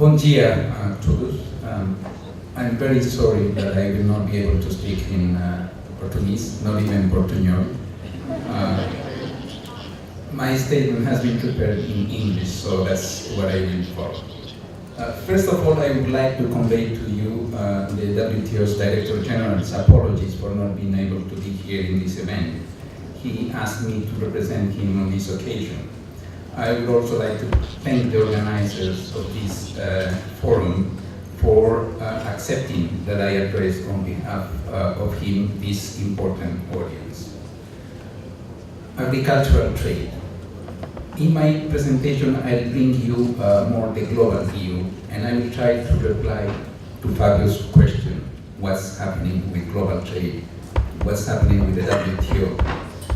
Bom dia a todos. I'm very sorry that I will not be able to speak in Portuguese, not even Portuñol. My statement has been prepared in English, so that's what I will follow. First of all, I would like to convey to you the WTO's Director General's apologies for not being able to be here in this event. He asked me to represent him on this occasion. I would also like to thank the organizers of this forum for accepting that I address on behalf of him this important audience. Agricultural trade. In my presentation, I'll bring you more the global view, and I will try to reply to Fabio's question, what's happening with global trade, what's happening with the WTO.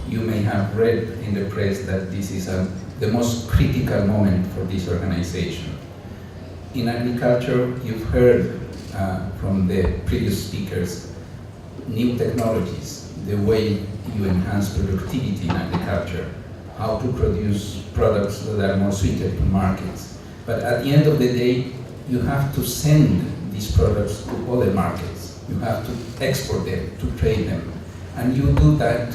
You may have read in the press that this is the most critical moment for this organization. In agriculture, you've heard from the previous speakers, new technologies, the way you enhance productivity in agriculture, how to produce products that are more suited to markets. But at the end of the day, you have to send these products to other markets. You have to export them, to trade them. And you do that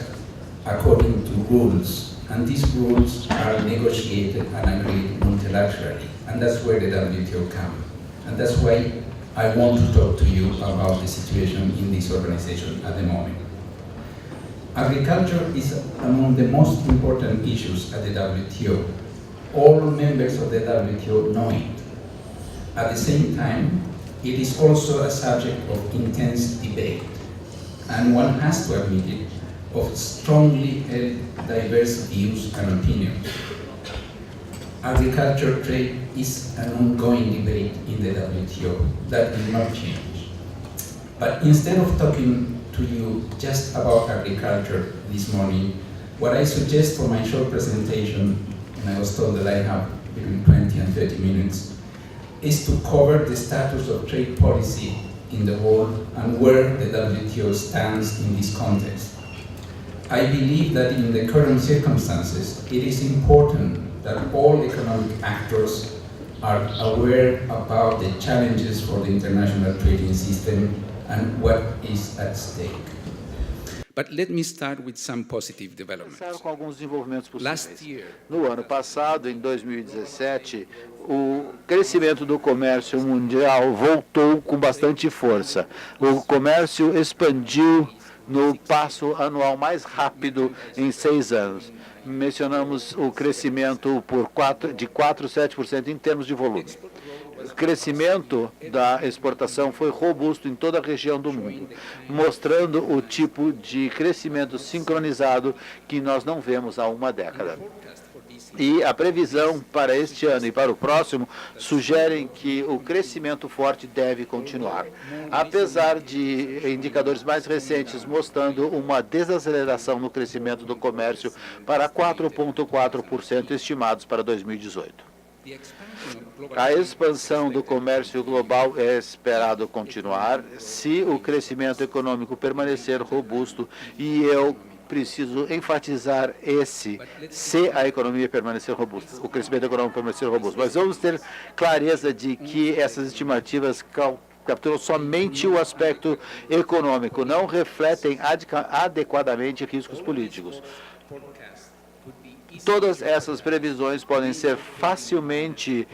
according to rules. And these rules are negotiated and agreed multilaterally. And that's where the WTO comes. And that's why I want to talk to you about the situation in this organization at the moment. Agriculture is among the most important issues at the WTO. All members of the WTO know it. At the same time, it is also a subject of intense debate. And one has to admit it, of strongly held diverse views and opinions. Agriculture trade is an ongoing debate in the WTO that will not change. But instead of talking to you just about agriculture this morning, what I suggest for my short presentation, and I was told that I have between 20 and 30 minutes, is to cover the status of trade policy in the world and where the WTO stands in this context. I believe that in the current circumstances, it is important that all economic actors are aware about the challenges for the international trading system and what is at stake. But let me start with some positive developments. Com alguns desenvolvimentos possíveis. No ano passado, em 2017, o crescimento do comércio mundial voltou com bastante força. O comércio expandiu no passo anual mais rápido em 6 anos. Mencionamos o crescimento de 4 a 7% em termos de volume. O crescimento da exportação foi robusto em toda a região do mundo, mostrando o tipo de crescimento sincronizado que nós não vemos há uma década. E a previsão para este ano e para o próximo sugerem que o crescimento forte deve continuar. Apesar de indicadores mais recentes mostrando uma desaceleração no crescimento do comércio para 4,4% estimados para 2018. A expansão do comércio global é esperado continuar se o crescimento econômico permanecer robusto, e eu preciso enfatizar se a economia permanecer robusta, o crescimento econômico permanecer robusto. Mas vamos ter clareza de que essas estimativas capturam somente o aspecto econômico, não refletem adequadamente riscos políticos. Todas essas previsões podem ser facilmente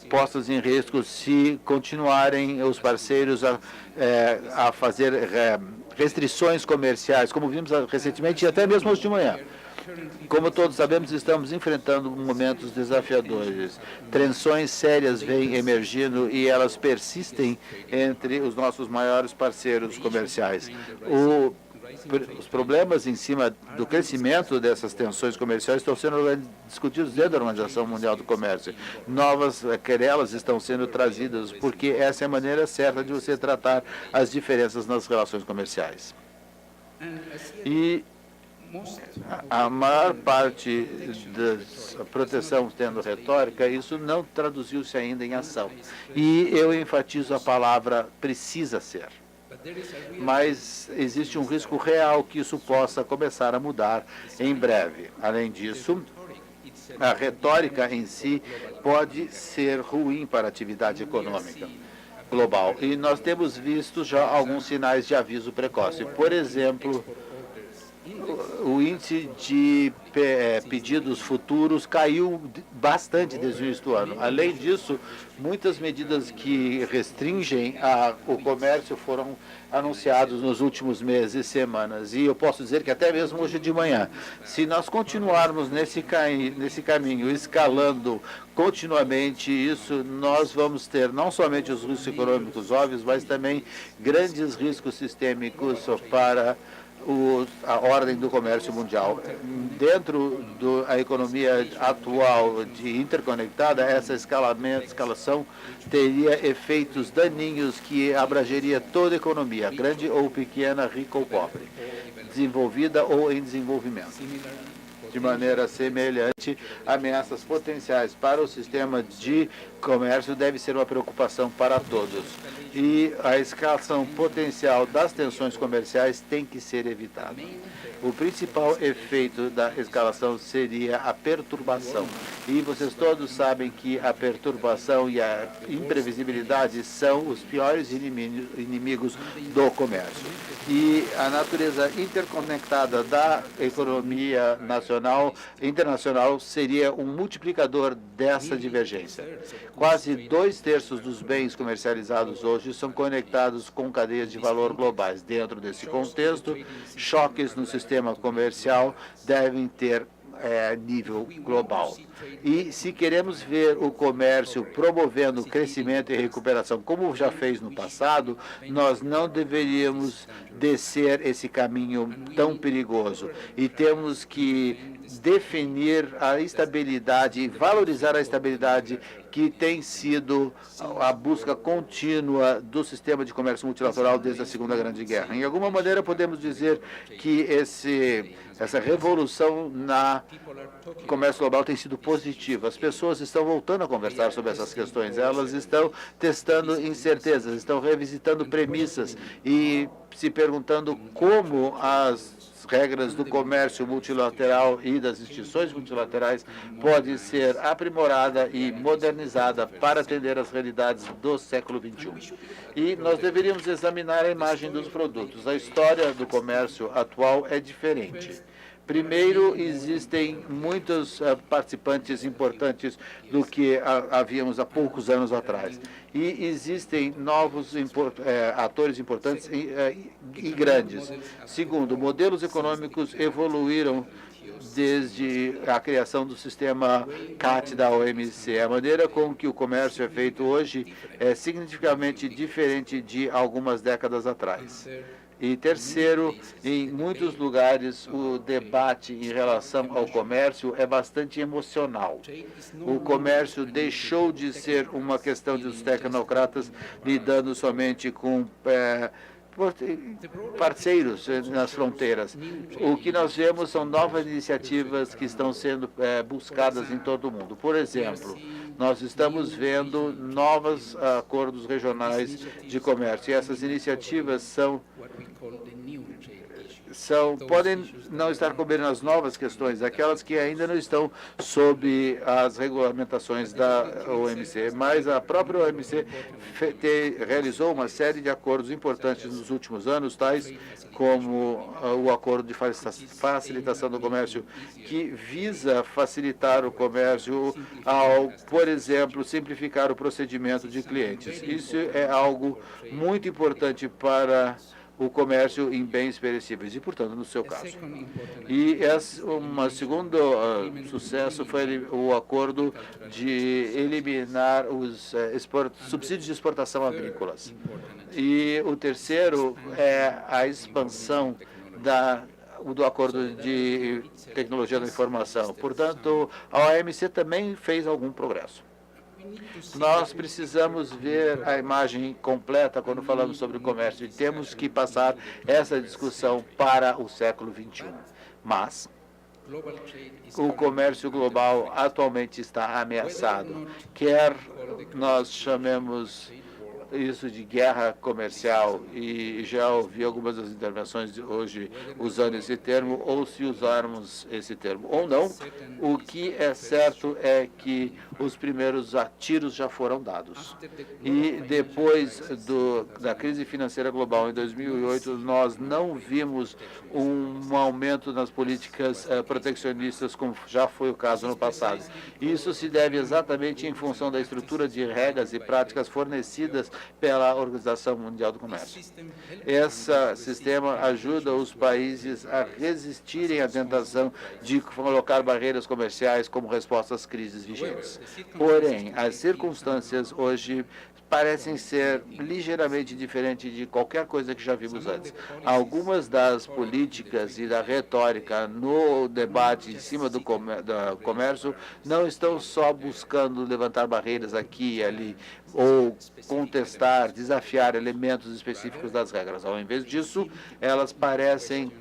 postas em risco se continuarem os parceiros a fazer restrições comerciais, como vimos recentemente e até mesmo hoje de manhã. Como todos sabemos, estamos enfrentando momentos desafiadores. Tensões sérias vêm emergindo e elas persistem entre os nossos maiores parceiros comerciais. Os problemas em cima do crescimento dessas tensões comerciais estão sendo discutidos dentro da Organização Mundial do Comércio. Novas querelas estão sendo trazidas porque essa é a maneira certa de você tratar as diferenças nas relações comerciais. E a maior parte da proteção tendo retórica, isso não traduziu-se ainda em ação. E eu enfatizo a palavra precisa ser. Mas existe um risco real que isso possa começar a mudar em breve. Além disso, a retórica em si pode ser ruim para a atividade econômica global. E nós temos visto já alguns sinais de aviso precoce. Por exemplo, o índice de pedidos futuros caiu bastante desde o início do ano. Além disso, muitas medidas que restringem o comércio foram anunciados nos últimos meses e semanas. E eu posso dizer que até mesmo hoje de manhã, se nós continuarmos nesse caminho, escalando continuamente isso, nós vamos ter não somente os riscos econômicos óbvios, mas também grandes riscos sistêmicos para a ordem do comércio mundial. Dentro da economia atual de interconectada, essa escalação teria efeitos daninhos que abrangeria toda a economia, grande ou pequena, rica ou pobre, desenvolvida ou em desenvolvimento. De maneira semelhante, ameaças potenciais para o sistema de comércio deve ser uma preocupação para todos. E a escalação potencial das tensões comerciais tem que ser evitada. O principal efeito da escalação seria a perturbação. E vocês todos sabem que a perturbação e a imprevisibilidade são os piores inimigos do comércio. E a natureza interconectada da economia internacional seria um multiplicador dessa divergência. Quase 2/3 dos bens comercializados hoje são conectados com cadeias de valor globais. Dentro desse contexto, choques no sistema comercial devem ter nível global. E se queremos ver o comércio promovendo crescimento e recuperação, como já fez no passado, nós não deveríamos descer esse caminho tão perigoso. E temos que definir a estabilidade e valorizar a estabilidade que tem sido a busca contínua do sistema de comércio multilateral desde a Segunda Grande Guerra. Em alguma maneira, podemos dizer que essa revolução na comércio global tem sido positiva. As pessoas estão voltando a conversar sobre essas questões. Elas estão testando incertezas, estão revisitando premissas e se perguntando como as regras do comércio multilateral e das instituições multilaterais pode ser aprimorada e modernizada para atender às realidades do século XXI. E nós deveríamos examinar a imagem dos produtos. A história do comércio atual é diferente. Primeiro, existem muitos participantes importantes do que havíamos há poucos anos atrás. E existem novos atores importantes e grandes. Segundo, modelos econômicos evoluíram desde a criação do sistema CAT da OMC. A maneira com que o comércio é feito hoje é significativamente diferente de algumas décadas atrás. E terceiro, em muitos lugares o debate em relação ao comércio é bastante emocional. O comércio deixou de ser uma questão dos tecnocratas lidando somente com parceiros nas fronteiras. O que nós vemos são novas iniciativas que estão sendo buscadas em todo o mundo. Por exemplo, nós estamos vendo novos acordos regionais de comércio. E essas iniciativas podem não estar cobrindo as novas questões, aquelas que ainda não estão sob as regulamentações da OMC, mas a própria OMC realizou uma série de acordos importantes nos últimos anos, tais como o acordo de facilitação do comércio, que visa facilitar o comércio ao, por exemplo, simplificar o procedimento de clientes. Isso é algo muito importante para o comércio em bens perecíveis e, portanto, no seu caso. E um segundo sucesso foi o acordo de eliminar os subsídios de exportação agrícolas. E o terceiro é a expansão do acordo de tecnologia da informação. Portanto, a OMC também fez algum progresso. Nós precisamos ver a imagem completa quando falamos sobre o comércio e temos que passar essa discussão para o século XXI. Mas o comércio global atualmente está ameaçado, quer nós chamemos isso de guerra comercial, e já ouvi algumas das intervenções de hoje usando esse termo, ou se usarmos esse termo ou não, o que é certo é que os primeiros tiros já foram dados. E depois da crise financeira global em 2008, nós não vimos um aumento nas políticas protecionistas, como já foi o caso no passado. Isso se deve exatamente em função da estrutura de regras e práticas fornecidas pela Organização Mundial do Comércio. Esse sistema ajuda os países a resistirem à tentação de colocar barreiras comerciais como resposta às crises vigentes. Porém, as circunstâncias hoje parecem ser ligeiramente diferentes de qualquer coisa que já vimos antes. Algumas das políticas e da retórica no debate em cima do comércio não estão só buscando levantar barreiras aqui e ali ou contestar, desafiar elementos específicos das regras. Ao invés disso, elas parecem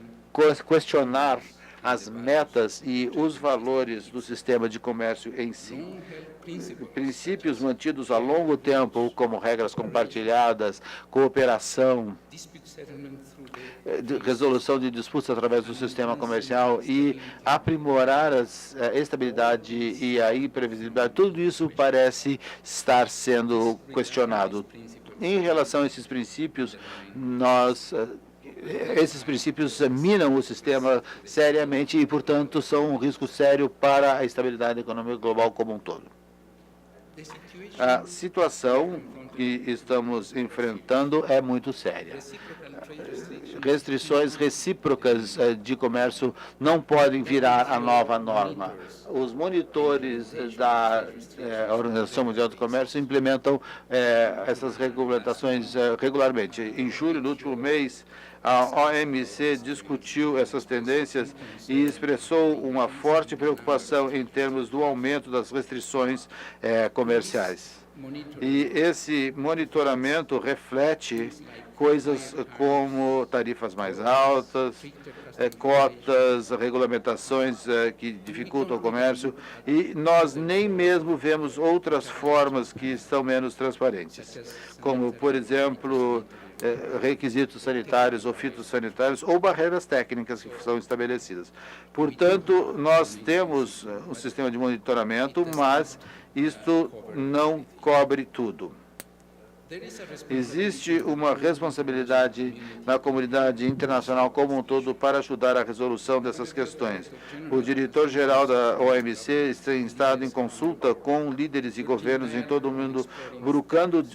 questionar as metas e os valores do sistema de comércio em si. Princípios mantidos a longo tempo, como regras compartilhadas, cooperação, resolução de disputas através do sistema comercial e aprimorar a estabilidade e a imprevisibilidade, tudo isso parece estar sendo questionado. Em relação a esses princípios, esses princípios minam o sistema seriamente e, portanto, são um risco sério para a estabilidade econômica global como um todo. A situação que estamos enfrentando é muito séria. Restrições recíprocas de comércio não podem virar a nova norma. Os monitores da Organização Mundial do Comércio implementam essas regulamentações regularmente. Em julho, no último mês, a OMC discutiu essas tendências e expressou uma forte preocupação em termos do aumento das restrições comerciais. E esse monitoramento reflete coisas como tarifas mais altas, cotas, regulamentações que dificultam o comércio, e nós nem mesmo vemos outras formas que são menos transparentes, como, por exemplo, requisitos sanitários ou fitossanitários ou barreiras técnicas que são estabelecidas. Portanto, nós temos um sistema de monitoramento, mas isto não cobre tudo. Existe uma responsabilidade na comunidade internacional como um todo para ajudar a resolução dessas questões. O diretor-geral da OMC tem estado em consulta com líderes e governos em todo o mundo,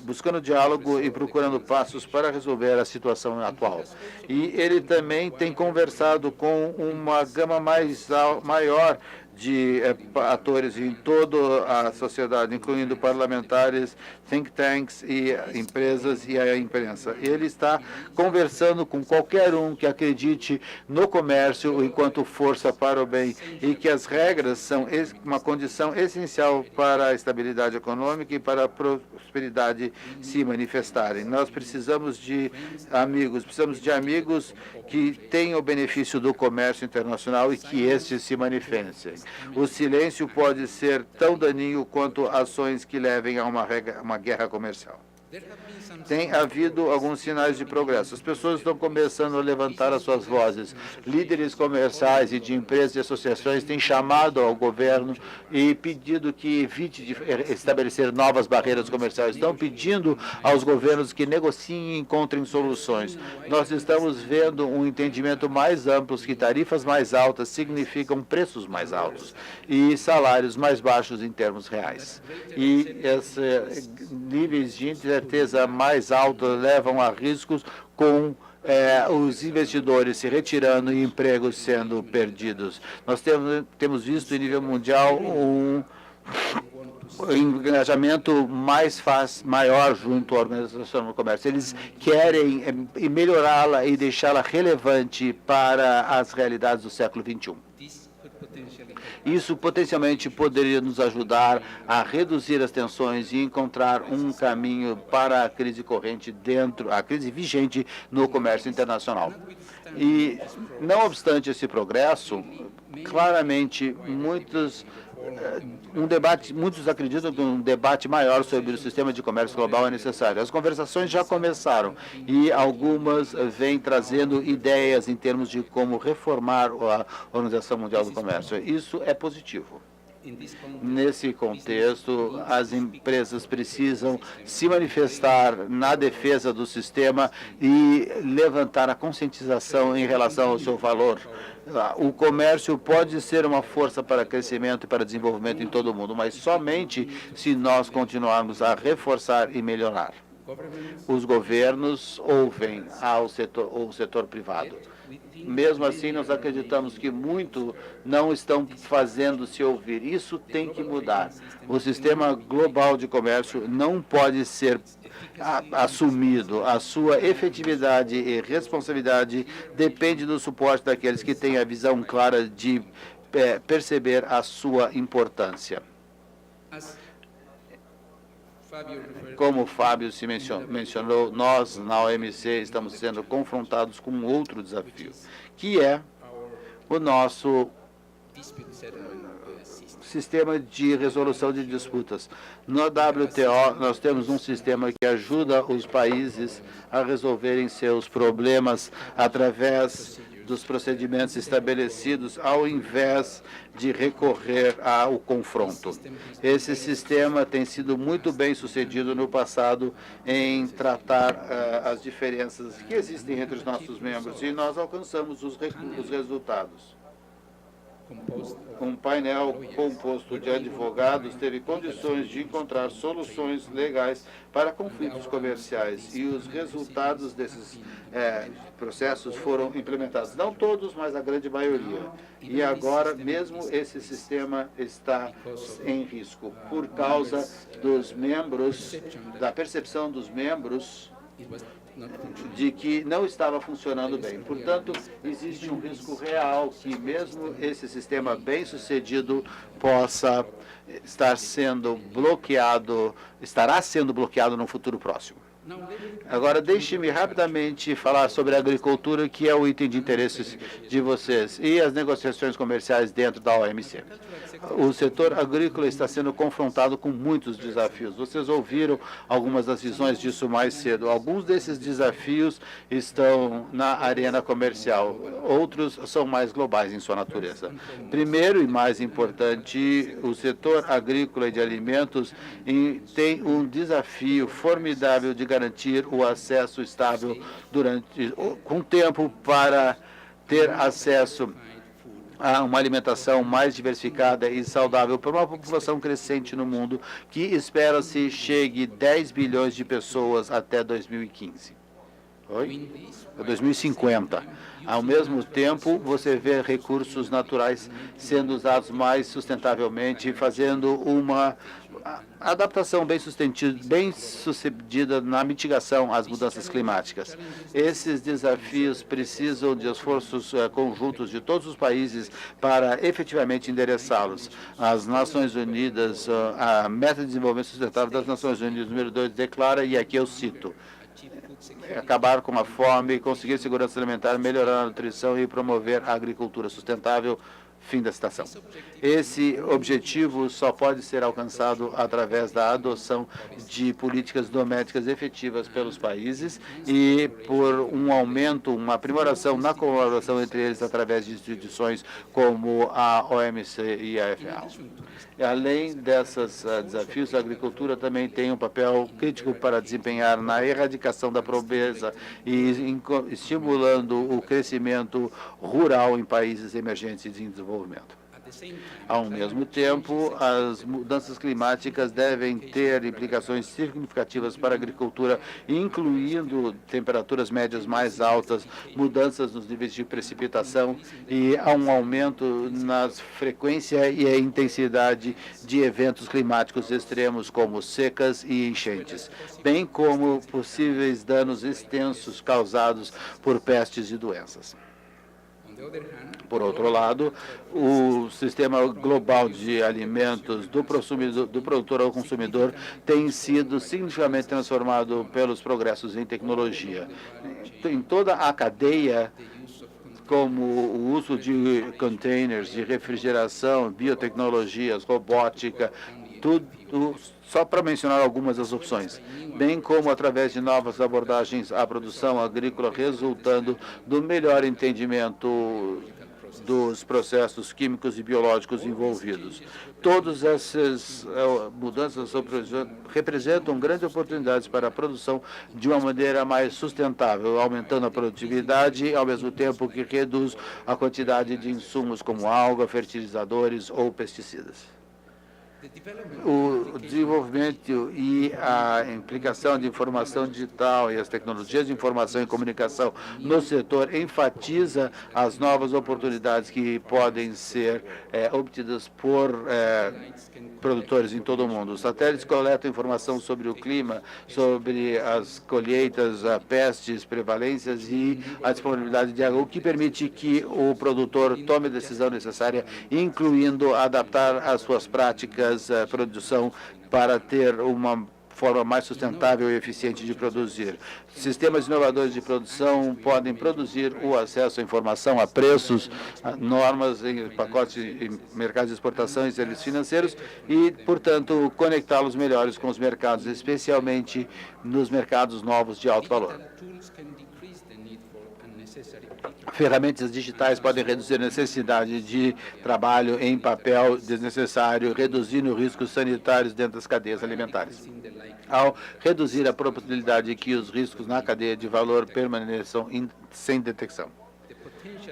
buscando diálogo e procurando passos para resolver a situação atual. E ele também tem conversado com uma gama maior de atores em toda a sociedade, incluindo parlamentares, think tanks e empresas e a imprensa. Ele está conversando com qualquer um que acredite no comércio enquanto força para o bem e que as regras são uma condição essencial para a estabilidade econômica e para a prosperidade se manifestarem. Nós precisamos de amigos que tenham o benefício do comércio internacional e que estes se manifestem. O silêncio pode ser tão daninho quanto ações que levem a uma guerra comercial. Tem havido alguns sinais de progresso. As pessoas estão começando a levantar as suas vozes. Líderes comerciais e de empresas e associações têm chamado ao governo e pedido que evite de estabelecer novas barreiras comerciais. Estão pedindo aos governos que negociem e encontrem soluções. Nós estamos vendo um entendimento mais amplo que tarifas mais altas significam preços mais altos e salários mais baixos em termos reais. E esses níveis de incerteza mais altos levam a riscos com os investidores se retirando e empregos sendo perdidos. Nós temos visto em nível mundial um engajamento maior junto à Organização do Comércio. Eles querem melhorá-la e deixá-la relevante para as realidades do século XXI. Isso potencialmente poderia nos ajudar a reduzir as tensões e encontrar um caminho para a crise a crise vigente no comércio internacional. E, não obstante esse progresso, claramente muitos muitos acreditam que um debate maior sobre o sistema de comércio global é necessário. As conversações já começaram e algumas vêm trazendo ideias em termos de como reformar a Organização Mundial do Comércio. Isso é positivo. Nesse contexto, as empresas precisam se manifestar na defesa do sistema e levantar a conscientização em relação ao seu valor. O comércio pode ser uma força para crescimento e para desenvolvimento em todo o mundo, mas somente se nós continuarmos a reforçar e melhorar. Os governos ouvem ao setor privado. Mesmo assim, nós acreditamos que muito não estão fazendo se ouvir. Isso tem que mudar. O sistema global de comércio não pode ser assumido. A sua efetividade e responsabilidade depende do suporte daqueles que têm a visão clara de perceber a sua importância. Como o Fábio se mencionou, nós, na OMC, estamos sendo confrontados com outro desafio, que é o nosso sistema de resolução de disputas. No WTO, nós temos um sistema que ajuda os países a resolverem seus problemas através dos procedimentos estabelecidos, ao invés de recorrer ao confronto. Esse sistema tem sido muito bem sucedido no passado em tratar as diferenças que existem entre os nossos membros, e nós alcançamos os resultados. Um painel composto de advogados teve condições de encontrar soluções legais para conflitos comerciais, e os resultados desses processos foram implementados. Não todos, mas a grande maioria. E agora, mesmo esse sistema está em risco por causa dos membros, da percepção dos membros de que não estava funcionando bem. Portanto, existe um risco real que mesmo esse sistema bem-sucedido possa estará sendo bloqueado no futuro próximo. Agora, deixe-me rapidamente falar sobre a agricultura, que é o item de interesses de vocês, e as negociações comerciais dentro da OMC. O setor agrícola está sendo confrontado com muitos desafios. Vocês ouviram algumas das visões disso mais cedo. Alguns desses desafios estão na arena comercial, outros são mais globais em sua natureza. Primeiro e mais importante, o setor agrícola e de alimentos tem um desafio formidável de garantir o acesso estável com tempo para ter acesso a uma alimentação mais diversificada e saudável para uma população crescente no mundo, que espera-se chegue 10 bilhões de pessoas até 2015. 2050. Ao mesmo tempo, você vê recursos naturais sendo usados mais sustentavelmente, fazendo uma adaptação bem sucedida na mitigação às mudanças climáticas. Esses desafios precisam de esforços conjuntos de todos os países para efetivamente endereçá-los. As Nações Unidas, a Meta de Desenvolvimento Sustentável das Nações Unidas, número 2, declara, e aqui eu cito: acabar com a fome, conseguir segurança alimentar, melhorar a nutrição e promover a agricultura sustentável. Fim da citação. Esse objetivo só pode ser alcançado através da adoção de políticas domésticas efetivas pelos países e por um aumento, uma aprimoração na colaboração entre eles através de instituições como a OMC e a FAO. Além desses desafios, a agricultura também tem um papel crítico para desempenhar na erradicação da pobreza e estimulando o crescimento rural em países emergentes e em desenvolvimento. Ao mesmo tempo, as mudanças climáticas devem ter implicações significativas para a agricultura, incluindo temperaturas médias mais altas, mudanças nos níveis de precipitação e um aumento na frequência e a intensidade de eventos climáticos extremos, como secas e enchentes, bem como possíveis danos extensos causados por pestes e doenças. Por outro lado, o sistema global de alimentos do produtor ao consumidor tem sido significativamente transformado pelos progressos em tecnologia. Em toda a cadeia, como o uso de containers, de refrigeração, biotecnologias, robótica, tudo só para mencionar algumas das opções, bem como através de novas abordagens à produção agrícola, resultando do melhor entendimento dos processos químicos e biológicos envolvidos. Todas essas mudanças representam grandes oportunidades para a produção de uma maneira mais sustentável, aumentando a produtividade, ao mesmo tempo que reduz a quantidade de insumos como água, fertilizadores ou pesticidas. O desenvolvimento e a implicação de informação digital e as tecnologias de informação e comunicação no setor enfatiza as novas oportunidades que podem ser obtidas por produtores em todo o mundo. Os satélites coletam informação sobre o clima, sobre as colheitas, pestes, prevalências e a disponibilidade de água, o que permite que o produtor tome a decisão necessária, incluindo adaptar as suas práticas produção para ter uma forma mais sustentável e eficiente de produzir. Sistemas inovadores de produção podem produzir o acesso à informação, a preços, a normas em pacotes em mercados de exportação e serviços financeiros e, portanto, conectá-los melhores com os mercados, especialmente nos mercados novos de alto valor. Ferramentas digitais podem reduzir a necessidade de trabalho em papel desnecessário, reduzindo riscos sanitários dentro das cadeias alimentares. Ao reduzir a probabilidade de que os riscos na cadeia de valor permaneçam sem detecção.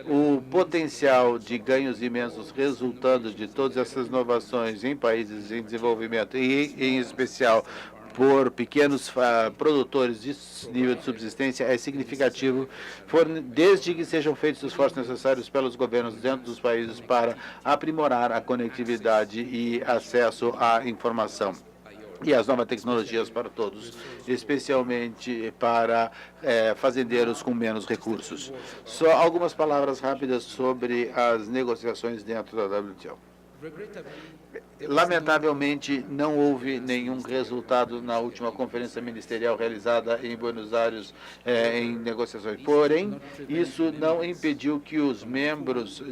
O potencial de ganhos imensos resultando de todas essas inovações em países em desenvolvimento e, em especial, por pequenos produtores de nível de subsistência é significativo, desde que sejam feitos os esforços necessários pelos governos dentro dos países para aprimorar a conectividade e acesso à informação e as novas tecnologias para todos, especialmente para fazendeiros com menos recursos. Só algumas palavras rápidas sobre as negociações dentro da WTO. Lamentavelmente, não houve nenhum resultado na última conferência ministerial realizada em Buenos Aires em negociações. Porém, isso não impediu que os membros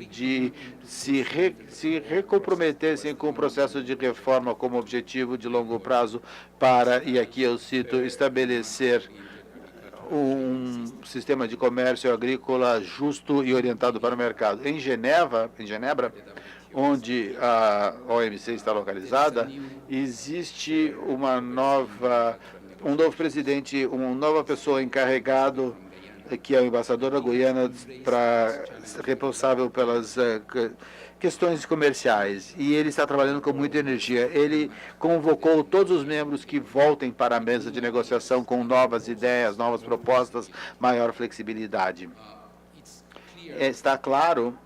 se recomprometessem com o processo de reforma como objetivo de longo prazo para, e aqui eu cito, estabelecer um sistema de comércio agrícola justo e orientado para o mercado. Em Genebra, onde a OMC está localizada, existe um novo presidente, uma nova pessoa encarregado, que é o embaixador da Guiana, responsável pelas questões comerciais, e ele está trabalhando com muita energia. Ele convocou todos os membros que voltem para a mesa de negociação com novas ideias, novas propostas, maior flexibilidade. Está claro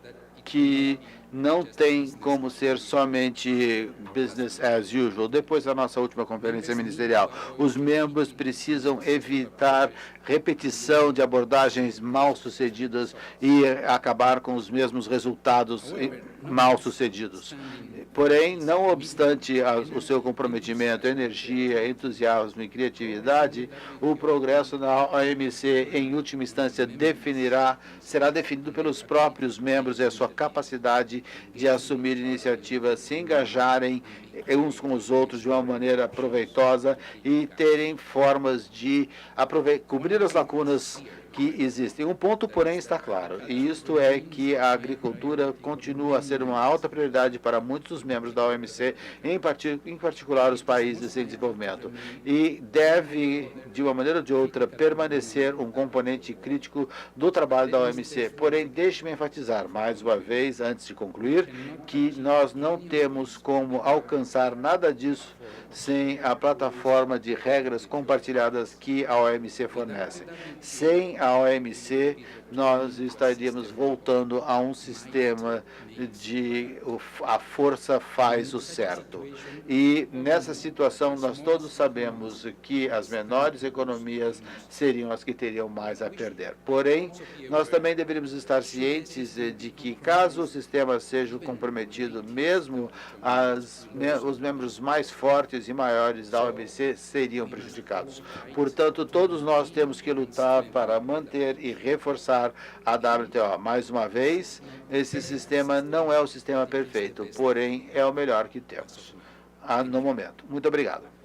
que não tem como ser somente business as usual. Depois da nossa última conferência ministerial, os membros precisam evitar repetição de abordagens mal sucedidas e acabar com os mesmos resultados mal sucedidos. Porém, não obstante o seu comprometimento, energia, entusiasmo e criatividade, o progresso na OMC, em última instância, será definido pelos próprios membros e a sua capacidade de assumir iniciativas, se engajarem uns com os outros de uma maneira proveitosa e terem formas de cobrir as lacunas que existem. Um ponto, porém, está claro, e isto é que a agricultura continua a ser uma alta prioridade para muitos dos membros da OMC, em particular os países em desenvolvimento, e deve, de uma maneira ou de outra, permanecer um componente crítico do trabalho da OMC. Porém, deixe-me enfatizar, mais uma vez, antes de concluir, que nós não temos como alcançar nada disso sem a plataforma de regras compartilhadas que a OMC fornece. Sem a OMC, nós estaríamos voltando a um sistema de a força faz o certo. E nessa situação, nós todos sabemos que as menores economias seriam as que teriam mais a perder. Porém, nós também deveríamos estar cientes de que, caso o sistema seja comprometido, mesmo os membros mais fortes e maiores da OMC seriam prejudicados. Portanto, todos nós temos que lutar para manter e reforçar a WTO. Mais uma vez, esse sistema não é o sistema perfeito, porém é o melhor que temos no momento. Muito obrigado.